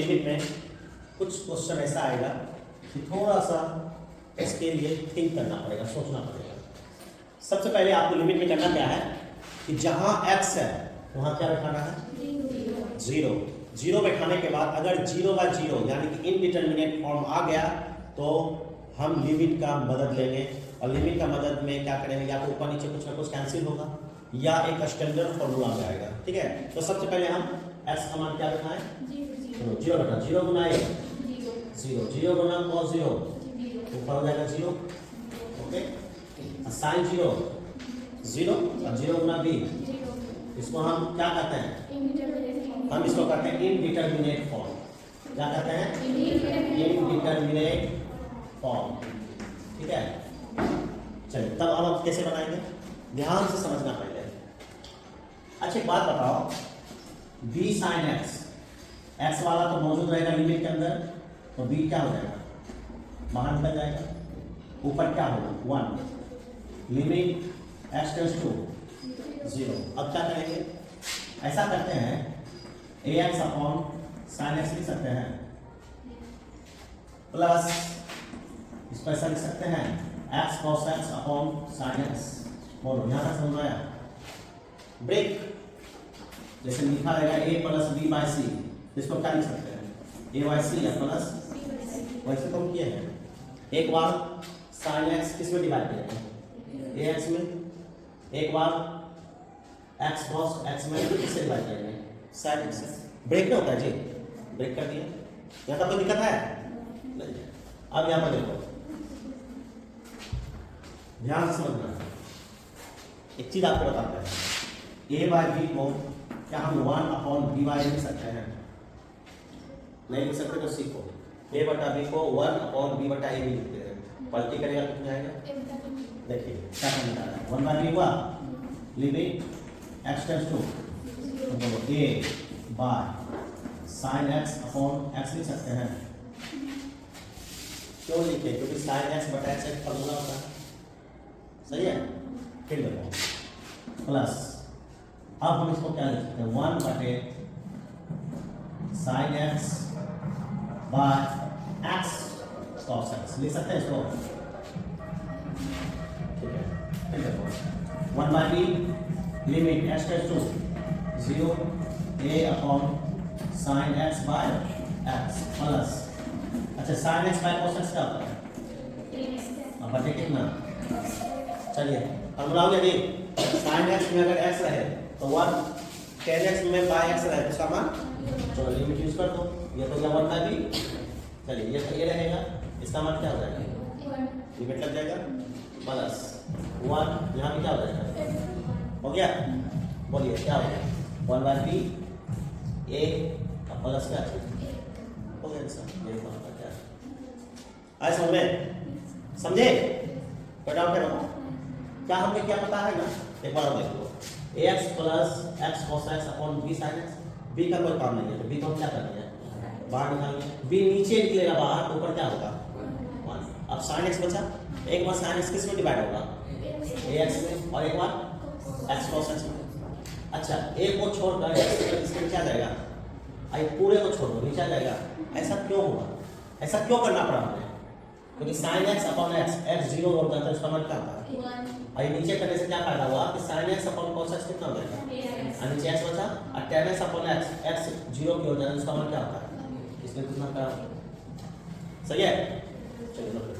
Limit में कुछ question ऐसा आएगा कि थोड़ा सा इसके लिए थिंक करना पड़ेगा, सोचना पड़ेगा। सबसे पहले आपको लिमिट में करना क्या है कि जहां x है वहां क्या बैठाना है, 0। 0 बैठाने के बाद अगर 0/0 यानी कि इनडिटरमिनेट फॉर्म आ गया तो हम लिमिट का मदद लेंगे, और लिमिट का मदद में क्या करेंगे, या तो ऊपर नीचे कुछ ना कुछ कैंसिल होगा या एक स्टैंडर्ड फॉर्मूला में आएगा। ठीक है, तो सबसे पहले हम x का मान क्या बैठाएं, 0 बैठा, 0 गुना 1 0, 0 गुना cos 0 ऊपर हो जाएगा 0। ओके, sin 0 0 और 0 गुना b, इसको हम क्या कहते हैं, हम इसको कहते हैं इनडिटरमिनेट फॉर्म। क्या कहते हैं, इनडिटरमिनेट फॉर्म। ठीक है, चलिए तब अब हम कैसे बनाएंगे, ध्यान से समझना पड़ेगा। अच्छा एक बात बताओ, b sin x वाला तो मौजूद रहेगा लिमिट के अंदर, तो b क्या हो जाएगा, बाहर निकल जाएगा, ऊपर क्या होगा 1, लिमिट x टेंड्स टू 0। अब क्या करेंगे, ऐसा करते हैं ax अपॉन sin x लिख सकते हैं, प्लस इसको ऐसा लिख सकते हैं x cos x upon sin x। बोलो यहाँ तक समझ आया, ब्रेक जैसे लिखा रहेगा a प्लस b बाई सी, इसको क्या लिख सकते हैं a बाई सी या प्लस, वैसे तो हम किए हैं। एक बार sin x किस में डिवाइड करेंगे, ax में, एक बार x cos x में किससे डिवाइड करेंगे, sin x से। ब्रेक नहीं होता है जी, ब्रेक कर दिया, यहाँ तक कोई दिक्कत है नहीं। अब यहाँ पर देखो, ध्यान से समझना, एक चीज आपको बताते हैं, a बाई बी को क्या हम 1 अपॉन बी बाई लिख सकते हैं, नहीं लिख सकते तो सीखो, a बटा b को 1 अपॉन b बटा a भी लिखते हैं, पलटी करेगा तो कितना आएगा, देखिए क्या करना है, 1 बाई b हुआ, limit x tends to a by sin x upon x लिख सकते हैं। क्यों लिखे, क्योंकि sin x बटा x एक फॉर्मूला होता है, सही है। फिर देखो प्लस, अब हम इसको क्या लिख सकते हैं, 1 बटे sin x by x cos x लिख सकते हैं इसको। ठीक है, फिर देखो 1 by b limit x tends to 0 a upon sin x by x plus, अच्छा sin x by cos x क्या होता है, अब बटे कितना, चलिए फॉर्मूला हो गया जी, sin x में अगर x रहे तो 1 tan x में बाय x रहे तो उसका मान, चलो लिमिट यूज कर दो, ये तो क्या 1 बाई b, चलिए ये रहेगा, इसका मान क्या हो जाएगा, लिमिट लग जाएगा प्लस 1, यहाँ भी क्या हो जाएगा, हो गया, बोलिए क्या हो गया, 1 बाई b a प्लस क्या हो गया, ये फॉर्मूला क्या है, आए समझ में, समझे, कोई डाउट करो, क्या हमने क्या पता है ना, एक बार देख लो, ax plus x cos x upon b sin x, b का कोई काम नहीं है तो b को हम क्या करना है, बाहर निकालेंगे, b नीचे निकलेगा बाहर, ऊपर क्या होगा 1। अब sin x बचा, एक बार sin x किस में डिवाइड होगा, ax में, और एक बार x cos x में। अच्छा a को छोड़कर इसके नीचे आ जाएगा, आई पूरे को छोड़ दो नीचे आ जाएगा, ऐसा क्यों हुआ, ऐसा क्यों करना पड़ा हमें, क्योंकि sin x अपॉन x 0 हो जाता है, उसका मान क्या होता है 1, और नीचे करने से क्या फायदा हुआ कि sin x upon cos x कितना हो जाएगा, और नीचे x बचा, और tan x अपॉन x 0 की हो जाएगा, उसका मान क्या होता है, इसमें कितना का, सही है। चलिए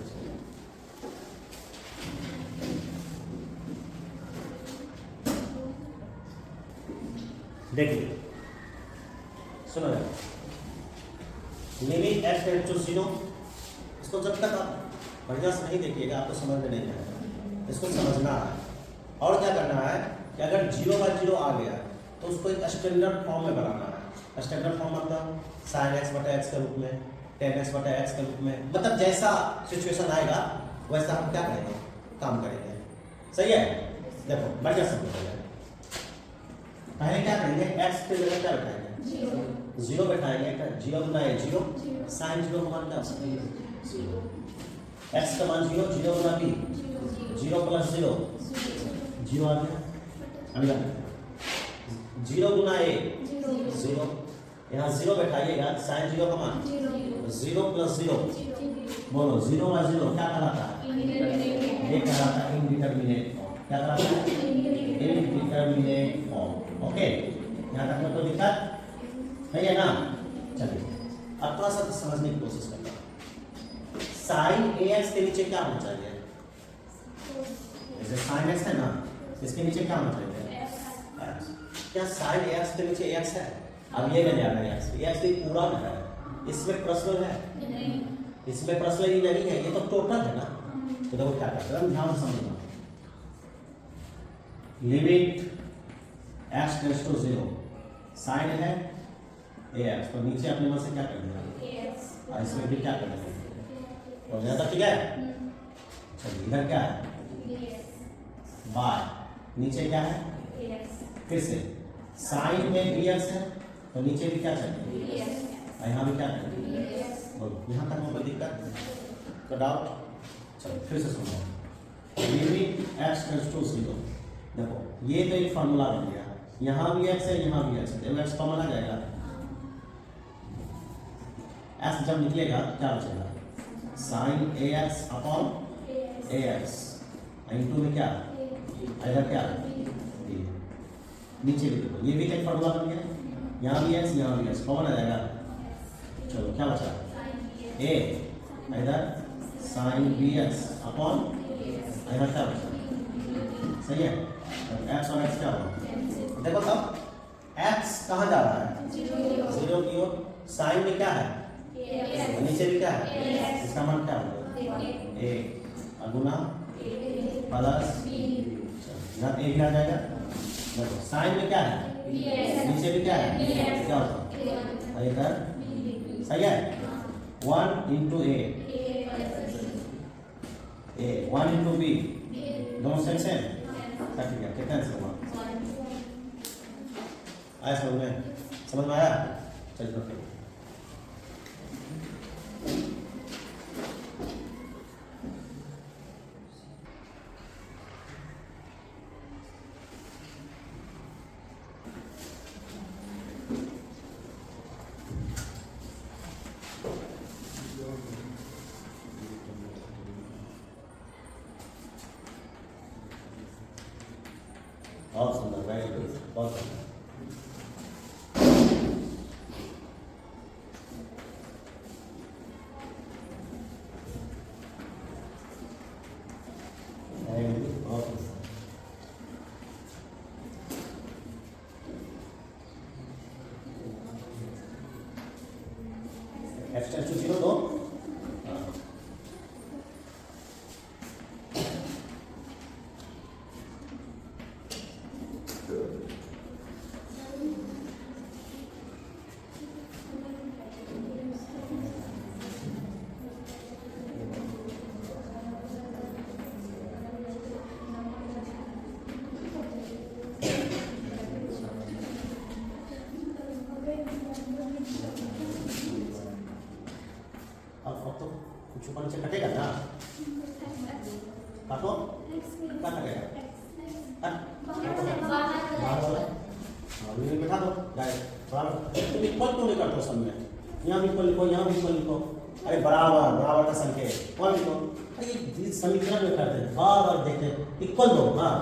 देखिए सुनो, लिमिट x टेंड्स टू 0, इसको जब तक आप बढ़िया से नहीं देखिएगा आपको समझ में नहीं आएगा, इसको समझना है। और क्या करना है कि अगर 0/0 आ गया तो उसको एक स्टैंडर्ड फॉर्म में बनाना है। स्टैंडर्ड फॉर्म मतलब sin x बटा x के रूप में, tan x बटा x के रूप में, मतलब जैसा सिचुएशन आएगा वैसा हम क्या करेंगे, काम करेंगे, सही है। देखो बढ़िया से बताइए, पहले क्या करेंगे, x के जगह क्या बैठाएंगे, 0 बैठाएंगे, 0 गुना 0, sin 0 का मान क्या होगा 0, x का मान 0, 0 गुना b 0 प्लस 0 0 आ गया, अगला 0 गुना a 0, यहाँ 0 बैठाइएगा, साइन 0 का मान 0 प्लस 0, बोलो 0 और 0 क्या कहलाता है? ये कहलाता है इनडिटरमिनेट फॉर्म। क्या कहलाता है? Indeterminate form. ओके, यहाँ तक में कोई दिक्कत नहीं है ना? चलिए अब थोड़ा सा समझने की कोशिश करते हैं। साइन AX के नीचे क्या होना चाहिए? जैसे साइन x है ना, इसके नीचे क्या होना चाहिए? x। क्या साइन AX के नीचे x है? अब ये मैंने आना x तो पूरा में है, इसमें प्रश्न है? इसमें प्रश्न ही नहीं है, ये तो टोटल है ना। तो देखो क्या करते हैं, ध्यान से समझना। Limit x tends to 0, sine है AX, तो नीचे अपने मन से क्या कर दिया? इसमें भी क्या कर देंगे? तो ज्यादा ठीक है। चलिए इधर क्या है? बाय, नीचे क्या है? फिर से साइन में dx है, तो नीचे भी क्या चाहिए? और यहाँ भी क्या चाहिए? बोलो, यहाँ तक में कोई दिक्कत तो डाउट? चलो फिर से सुनो। लिमिट x टेंड्स टू 0, देखो ये तो एक फॉर्मूला बन गया, यहाँ भी x है, यहाँ भी x है, तो x कॉमन आ जाएगा। x जब निकलेगा तो क्या बचेगा? Sine AX upon AX, into में क्या? इधर क्या? नीचे भी देखो, ये भी एक फॉर्मूला बन गया, यहाँ भी x, यहाँ भी x कॉमन आ जाएगा। चलो क्या बचा? a, इधर साइन BX अपॉन इधर क्या बचा? सही है। तो x और x क्या होगा? देखो तब x कहाँ जा रहा है? 0 की ओर। साइन में क्या है? नीचे भी क्या है? इसका मान क्या होगा? a गुना प्लस, यहाँ a भी आ जाएगा। देखो साइन में क्या है? नीचे भी क्या है? क्या होगा? इधर सही है। 1 इंटू a, 1 इंटू b, दोनों सेम सेम, ठीक है। कितना है? आया समझ में? समझ में आया? चलिए बहुत सुंदर, वेरी गुड, बहुत सुंदर। x टेंड्स टू 0 दो, अब तो कुछ ऊपर नीचे कटेगा ना? काटो, क्या कटेगा? बैठा दो, तुम इक्वल क्यों नहीं करते हो सब में? यहाँ भी इक्वल लिखो, यहाँ भी इक्वल लिखो। अरे बराबर, बराबर का संकेत कौन लिखो? अरे ये समीकरण में करते हैं, बार बार देखते इक्वल दो। हाँ,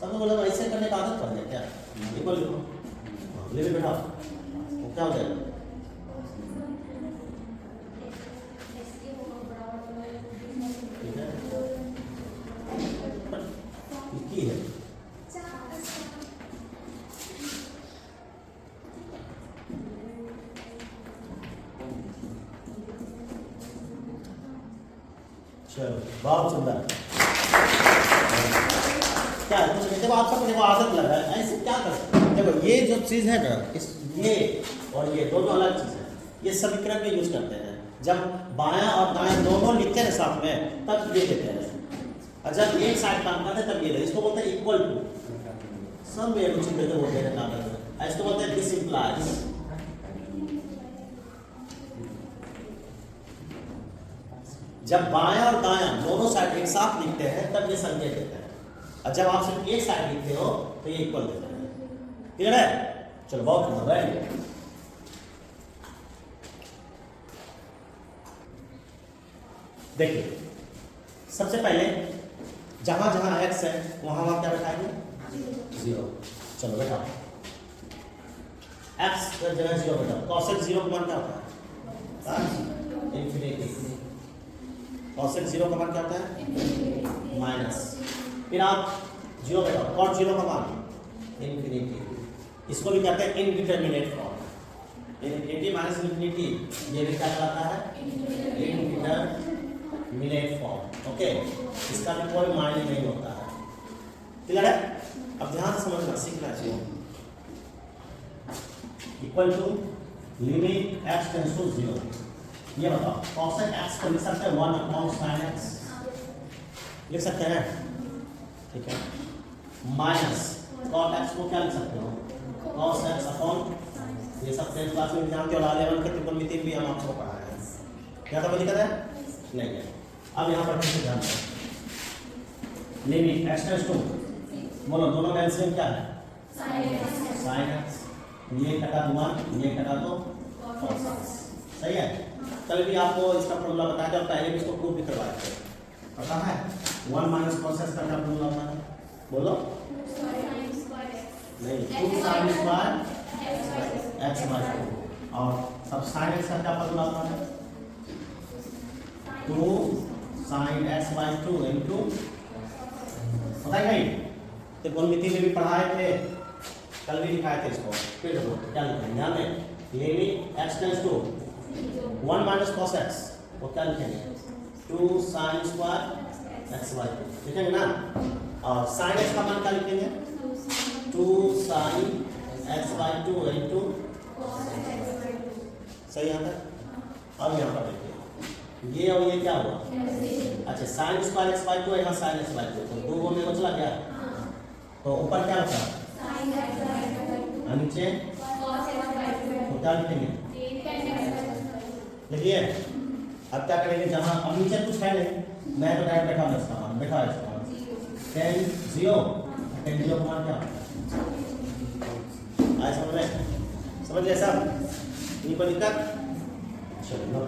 सब लोग ऐसे करने का आदत पड़ गया क्या? इक्वल लिखो, ले बैठाओ, वो क्या हो जाएगा? है चलो बहुत सुंदर। क्या कुछ देखो, आप सबको देखो आदत लगा है ऐसे क्या कर सकते हैं? देखो ये जो चीज है ना, इस ये और ये दोनों अलग चीज है। ये समीकरण में यूज करते हैं, जब बायां और दायां दोनों लिखते हैं साथ में तब ये देते हैं, और जब एक साइड काम करते हैं तब ये, इसको बोलते हैं इक्वल टू। सब में कुछ देते बोलते हैं काम करते हैं, इसको बोलते हैं दिस इंप्लाइज। जब बायां और दायां दोनों साइड एक साथ लिखते हैं तब ये संकेत देते हैं, और जब आप सिर्फ एक साइड लिखते हो तो ये इक्वल देते हैं। क्लियर है? चलो बहुत सुंदर, वेरी गुड। देखिए सबसे पहले जहां जहां x है वहां वहां क्या बैठाएंगे? 0। चलो बैठा x की जगह 0 बैठा। cosec 0 का मान क्या होता है? इंफिनिटी। cosec 0 का मान क्या होता है? माइनस। फिर आप 0 बैठाओ, cot 0 का मान इंफिनिटी। इसको भी कहते हैं indeterminate form. Infinity minus infinity ये भी क्या कहलाता है? Indeterminate form. ओके, इसका भी कोई मायने नहीं होता है। क्लियर है? अब ध्यान से समझना सीखना चाहिए। Equal to limit x tends to 0। ये बताओ cosec x को लिख सकते हैं 1/sin x, लिख सकते हैं? ठीक है। माइनस cot x को क्या लिख सकते हो? cos x अपॉन, ये सब 10th क्लास में जानते हो, लेवल के त्रिकोणमिति भी हम आपको पढ़ाए हैं। क्या तो कोई दिक्कत है? नहीं है। अब यहाँ पर फिर से ध्यान दो, लिमिट x टेंड्स टू, बोलो दोनों का एलसीएम क्या है? sin x। ये कटा दो 1, ये कटा दो cos x। सही है? कल भी आपको इसका फॉर्मूला बताया था, पहले भी इसको प्रूव भी करवाए थे, पता है? 1 माइनस cos x का क्या फॉर्मूला होता है? बोलो। नहीं, 2 sin स्क्वायर x बाय 2। और सब sin x का क्या फॉर्मूला होता है? 2 sin x बाय 2 इनटू, पता है नहीं? त्रिकोणमिति में भी पढ़ाए थे, कल भी दिखाए थे इसको। फिर देखो क्या लिखेंगे, ध्यान दें, limit x tends to 1 minus cos x, वो क्या लिखेंगे? 2 sin स्क्वायर x बाय 2 लिखेंगे ना। और sin x का मान क्या लिखेंगे? 2 sin x बाय 2 इनटू, सही आता है? अब यहाँ पर देखिए ये और ये क्या हुआ? अच्छा, sin स्क्वायर x बाय 2 है, यहाँ sin x बाय 2, तो 2 में बचला क्या? तो ऊपर क्या होता है? नीचे तो क्या लिखेंगे? देखिए अब क्या करेंगे, जहाँ अब नीचे कुछ है नहीं, मैं तो डायरेक्ट बैठा हूँ इसका मान, बैठा है इसका मान 10 0 का मान क्या? आज समझ गए सब? नहीं कोई दिक्कत? चलो